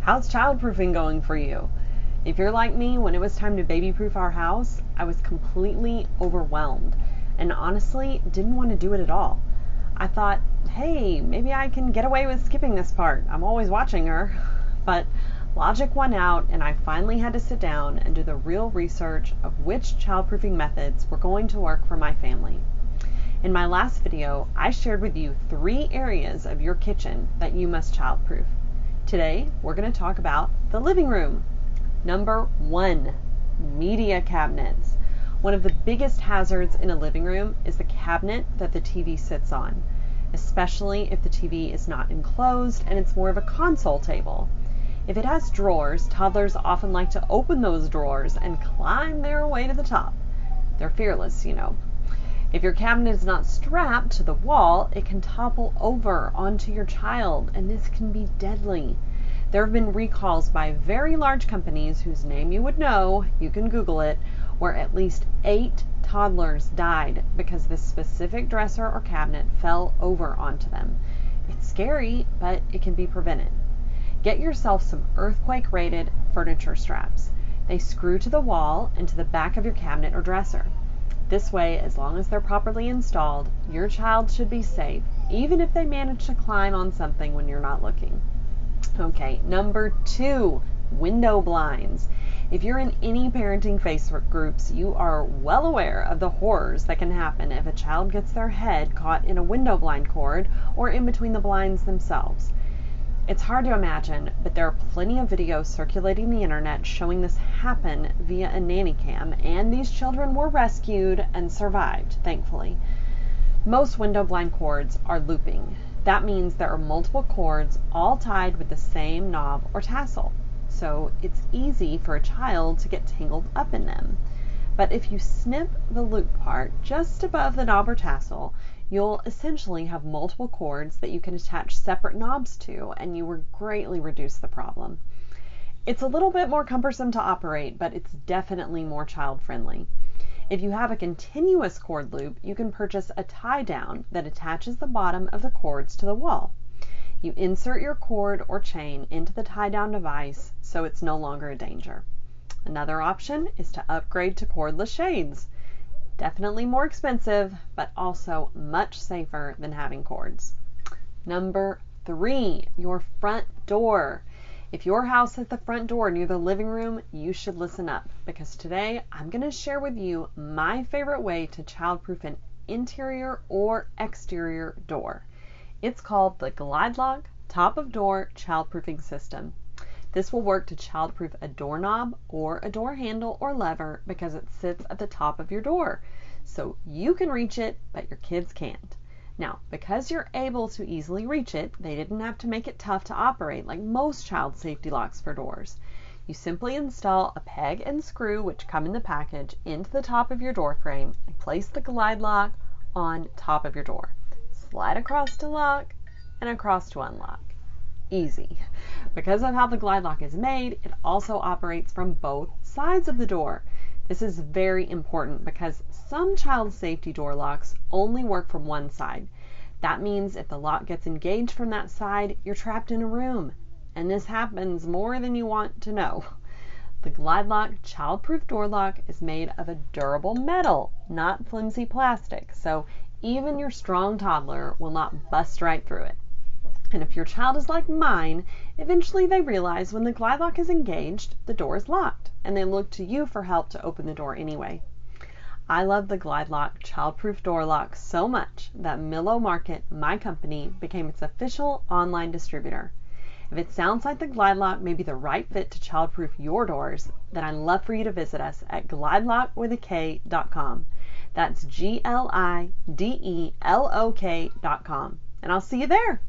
How's childproofing going for you? If you're like me, when it was time to babyproof our house, I was completely overwhelmed and honestly didn't want to do it at all. I thought, hey, maybe I can get away with skipping this part. I'm always watching her. But logic won out and I finally had to sit down and do the real research of which childproofing methods were going to work for my family. In my last video, I shared with you 3 areas of your kitchen that you must childproof. Today, we're going to talk about the living room. Number 1, media cabinets. One of the biggest hazards in a living room is the cabinet that the TV sits on, especially if the TV is not enclosed and it's more of a console table. If it has drawers, toddlers often like to open those drawers and climb their way to the top. They're fearless, you know. If your cabinet is not strapped to the wall, it can topple over onto your child, and this can be deadly. There have been recalls by very large companies whose name you would know, you can Google it, where at least 8 toddlers died because this specific dresser or cabinet fell over onto them. It's scary, but it can be prevented. Get yourself some earthquake-rated furniture straps. They screw to the wall and to the back of your cabinet or dresser. This way, as long as they're properly installed, your child should be safe, even if they manage to climb on something when you're not looking. Okay, number 2, window blinds. If you're in any parenting Facebook groups, you are well aware of the horrors that can happen if a child gets their head caught in a window blind cord or in between the blinds themselves. It's hard to imagine, but there are plenty of videos circulating the internet showing this happen via a nanny cam, and these children were rescued and survived, thankfully. Most window blind cords are looping. That means there are multiple cords all tied with the same knob or tassel, so it's easy for a child to get tangled up in them. But if you snip the loop part just above the knob or tassel, you'll essentially have multiple cords that you can attach separate knobs to, and you will greatly reduce the problem. It's a little bit more cumbersome to operate, but it's definitely more child-friendly. If you have a continuous cord loop, you can purchase a tie-down that attaches the bottom of the cords to the wall. You insert your cord or chain into the tie-down device so it's no longer a danger. Another option is to upgrade to cordless shades. Definitely more expensive, but also much safer than having cords. Number 3, your front door. If your house has the front door near the living room, you should listen up, because today I'm going to share with you my favorite way to childproof an interior or exterior door. It's called the GlideLok top of door childproofing system. This will work to childproof a doorknob or a door handle or lever because it sits at the top of your door. So you can reach it, but your kids can't. Now, because you're able to easily reach it, they didn't have to make it tough to operate like most child safety locks for doors. You simply install a peg and screw, which come in the package, into the top of your door frame and place the GlideLok on top of your door. Slide across to lock and across to unlock. Easy. Because of how the GlideLok is made, it also operates from both sides of the door. This is very important because some child safety door locks only work from one side. That means if the lock gets engaged from that side, you're trapped in a room. And this happens more than you want to know. The GlideLok childproof door lock is made of a durable metal, not flimsy plastic, so even your strong toddler will not bust right through it. And if your child is like mine, eventually they realize when the GlideLok is engaged, the door is locked, and they look to you for help to open the door anyway. I love the GlideLok childproof door lock so much that Millo Market, my company, became its official online distributor. If it sounds like the GlideLok may be the right fit to childproof your doors, then I'd love for you to visit us at GlideLok.com. That's GlideLok.com. And I'll see you there.